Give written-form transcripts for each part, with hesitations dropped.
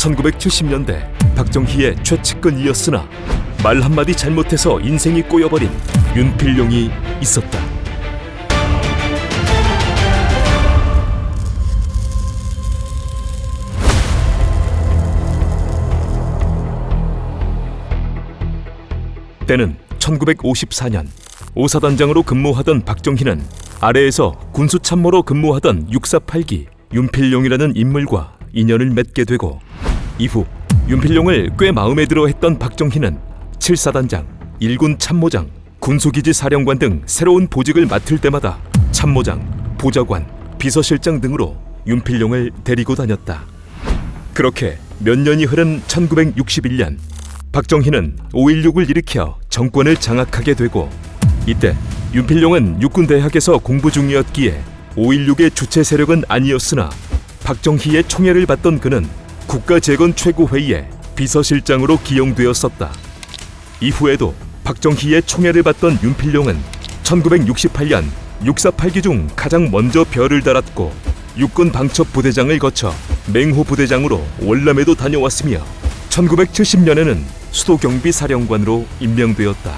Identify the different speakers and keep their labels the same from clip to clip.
Speaker 1: 1970년대 박정희의 최측근이었으나 말 한마디 잘못해서 인생이 꼬여버린 윤필룡이 있었다. 때는 1954년 오사단장으로 근무하던 박정희는 아래에서 군수참모로 근무하던 648기 윤필룡이라는 인물과 인연을 맺게 되고, 이후 윤필룡을 꽤 마음에 들어 했던 박정희는 7사단장, 1군 참모장, 군수기지 사령관 등 새로운 보직을 맡을 때마다 참모장, 보좌관, 비서실장 등으로 윤필룡을 데리고 다녔다. 그렇게 몇 년이 흐른 1961년 박정희는 5.16을 일으켜 정권을 장악하게 되고, 이때 윤필룡은 육군대학에서 공부 중이었기에 5.16의 주체 세력은 아니었으나 박정희의 총애를 받던 그는 국가재건 최고회의에 비서실장으로 기용되었었다. 이후에도 박정희의 총애를 받던 윤필룡은 1968년 648기 중 가장 먼저 별을 달았고, 육군 방첩 부대장을 거쳐 맹호 부대장으로 월남에도 다녀왔으며 1970년에는 수도경비사령관으로 임명되었다.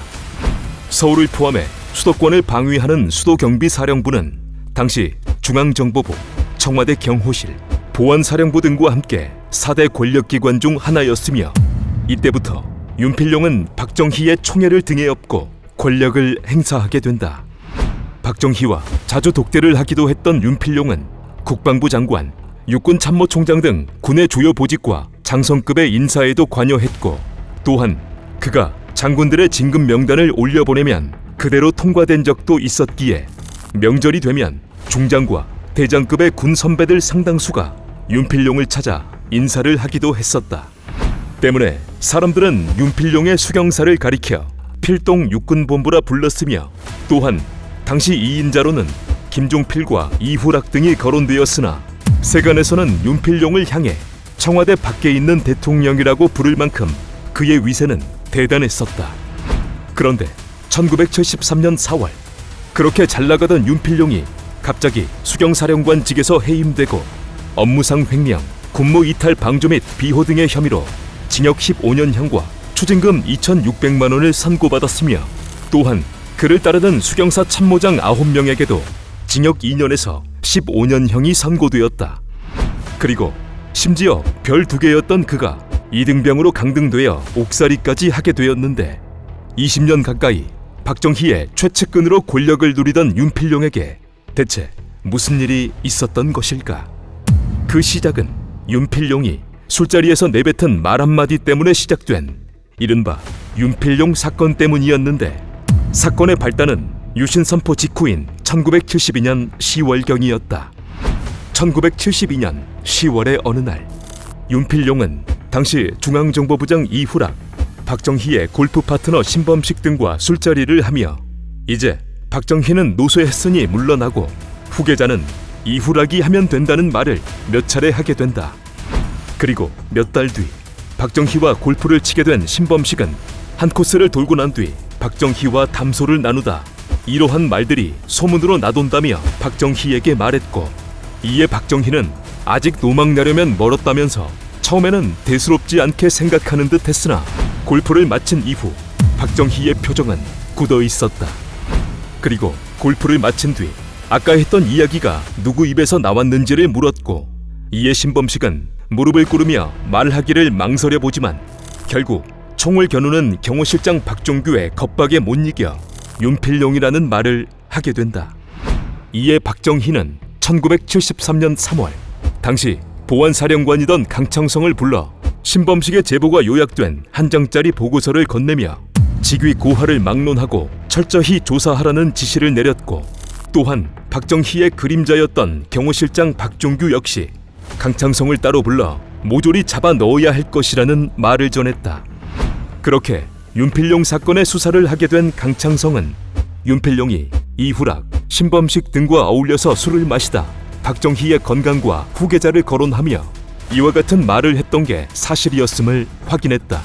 Speaker 1: 서울을 포함해 수도권을 방위하는 수도경비사령부는 당시 중앙정보부, 청와대 경호실, 보안사령부 등과 함께 4대 권력기관 중 하나였으며, 이때부터 윤필룡은 박정희의 총애를 등에 업고 권력을 행사하게 된다. 박정희와 자주 독대를 하기도 했던 윤필룡은 국방부 장관, 육군 참모총장 등 군의 주요 보직과 장성급의 인사에도 관여했고, 또한 그가 장군들의 진급 명단을 올려보내면 그대로 통과된 적도 있었기에 명절이 되면 중장과 대장급의 군 선배들 상당수가 윤필룡을 찾아 인사를 하기도 했었다. 때문에 사람들은 윤필룡의 수경사를 가리켜 필동 육군본부라 불렀으며, 또한 당시 2인자로는 김종필과 이후락 등이 거론되었으나 세간에서는 윤필룡을 향해 청와대 밖에 있는 대통령이라고 부를 만큼 그의 위세는 대단했었다. 그런데 1973년 4월 그렇게 잘나가던 윤필룡이 갑자기 수경사령관직에서 해임되고 업무상 횡령, 군무 이탈 방조 및 비호 등의 혐의로 징역 15년형과 추징금 2,600만 원을 선고받았으며, 또한 그를 따르던 수경사 참모장 9명에게도 징역 2년에서 15년형이 선고되었다. 그리고 심지어 별 2개였던 그가 이등병으로 강등되어 옥살이까지 하게 되었는데, 20년 가까이 박정희의 최측근으로 권력을 누리던 윤필룡에게 대체 무슨 일이 있었던 것일까? 그 시작은 윤필룡이 술자리에서 내뱉은 말 한마디 때문에 시작된 이른바 윤필룡 사건 때문이었는데, 사건의 발단은 유신선포 직후인 1972년 10월경이었다. 1972년 10월의 어느 날 윤필룡은 당시 중앙정보부장 이후락, 박정희의 골프 파트너 신범식 등과 술자리를 하며, 이제 박정희는 노쇠했으니 물러나고 후계자는 이후락이 하면 된다는 말을 몇 차례 하게 된다. 그리고 몇 달 뒤 박정희와 골프를 치게 된 신범식은 한 코스를 돌고 난 뒤 박정희와 담소를 나누다 이러한 말들이 소문으로 나돈다며 박정희에게 말했고, 이에 박정희는 아직 노망나려면 멀었다면서 처음에는 대수롭지 않게 생각하는 듯 했으나 골프를 마친 이후 박정희의 표정은 굳어 있었다. 그리고 골프를 마친 뒤 아까 했던 이야기가 누구 입에서 나왔는지를 물었고, 이에 신범식은 무릎을 꿇으며 말하기를 망설여 보지만 결국 총을 겨누는 경호실장 박종규의 겁박에 못 이겨 윤필룡이라는 말을 하게 된다. 이에 박정희는 1973년 3월 당시 보안사령관이던 강창성을 불러 신범식의 제보가 요약된 한 장짜리 보고서를 건네며 직위 고하를 막론하고 철저히 조사하라는 지시를 내렸고, 또한 박정희의 그림자였던 경호실장 박종규 역시 강창성을 따로 불러 모조리 잡아 넣어야 할 것이라는 말을 전했다. 그렇게 윤필룡 사건의 수사를 하게 된 강창성은 윤필룡이 이후락, 신범식 등과 어울려서 술을 마시다 박정희의 건강과 후계자를 거론하며 이와 같은 말을 했던 게 사실이었음을 확인했다.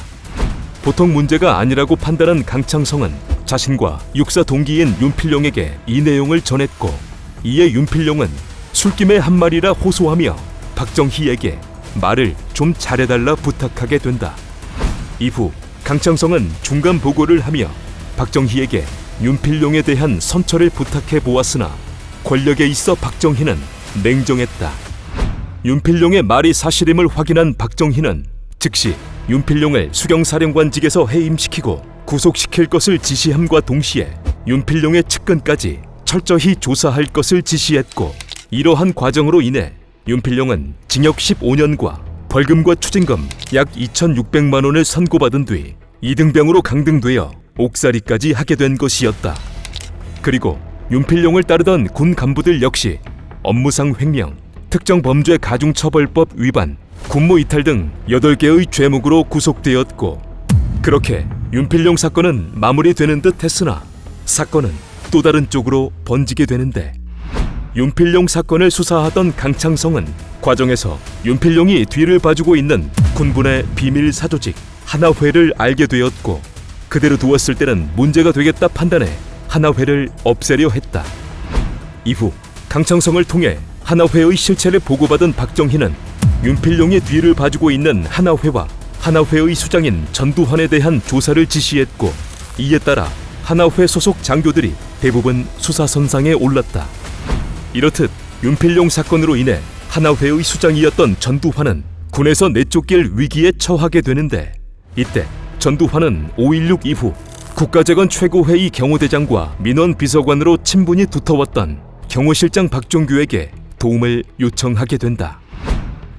Speaker 1: 보통 문제가 아니라고 판단한 강창성은 자신과 육사 동기인 윤필룡에게 이 내용을 전했고, 이에 윤필룡은 술김에 한 말이라 호소하며 박정희에게 말을 좀 잘해달라 부탁하게 된다. 이후 강창성은 중간 보고를 하며 박정희에게 윤필룡에 대한 선처를 부탁해 보았으나 권력에 있어 박정희는 냉정했다. 윤필룡의 말이 사실임을 확인한 박정희는 즉시 윤필룡을 수경사령관직에서 해임시키고 구속시킬 것을 지시함과 동시에 윤필룡의 측근까지 철저히 조사할 것을 지시했고, 이러한 과정으로 인해 윤필룡은 징역 15년과 벌금과 추징금 약 2,600만 원을 선고받은 뒤 이등병으로 강등되어 옥살이까지 하게 된 것이었다. 그리고 윤필룡을 따르던 군 간부들 역시 업무상 횡령, 특정범죄 가중처벌법 위반, 군무이탈 등 8개의 죄목으로 구속되었고, 그렇게 윤필룡 사건은 마무리되는 듯 했으나 사건은 또 다른 쪽으로 번지게 되는데, 윤필룡 사건을 수사하던 강창성은 과정에서 윤필룡이 뒤를 봐주고 있는 군부의 비밀 사조직 하나회를 알게 되었고, 그대로 두었을 때는 문제가 되겠다 판단해 하나회를 없애려 했다. 이후 강창성을 통해 하나회의 실체를 보고받은 박정희는 윤필룡의 뒤를 봐주고 있는 하나회와 하나회의 수장인 전두환에 대한 조사를 지시했고, 이에 따라 하나회 소속 장교들이 대부분 수사선상에 올랐다. 이렇듯 윤필룡 사건으로 인해 하나회의 수장이었던 전두환은 군에서 내쫓길 위기에 처하게 되는데, 이때 전두환은 5.16 이후 국가재건 최고회의 경호대장과 민원비서관으로 친분이 두터웠던 경호실장 박종규에게 도움을 요청하게 된다.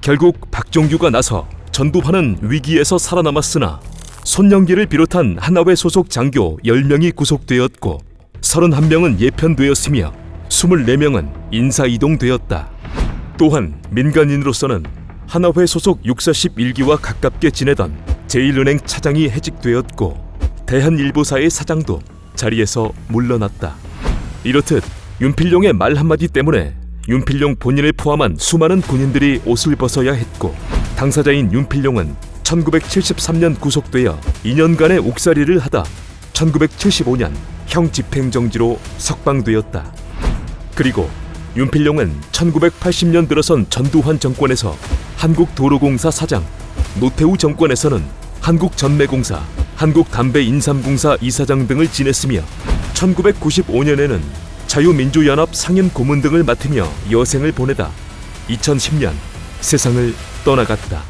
Speaker 1: 결국 박종규가 나서 전두환은 위기에서 살아남았으나 손영기를 비롯한 하나회 소속 장교 10명이 구속되었고 31명은 예편되었으며 24명은 인사이동되었다. 또한 민간인으로서는 하나회 소속 육사 11기와 가깝게 지내던 제1은행 차장이 해직되었고 대한일보사의 사장도 자리에서 물러났다. 이렇듯 윤필룡의 말 한마디 때문에 윤필룡 본인을 포함한 수많은 군인들이 옷을 벗어야 했고, 당사자인 윤필룡은 1973년 구속되어 2년간의 옥살이를 하다 1975년 형 집행정지로 석방되었다. 그리고 윤필룡은 1980년 들어선 전두환 정권에서 한국도로공사 사장, 노태우 정권에서는 한국전매공사, 한국담배인삼공사 이사장 등을 지냈으며 1995년에는 자유민주연합 상임고문 등을 맡으며 여생을 보내다 2010년 세상을 떠나갔다.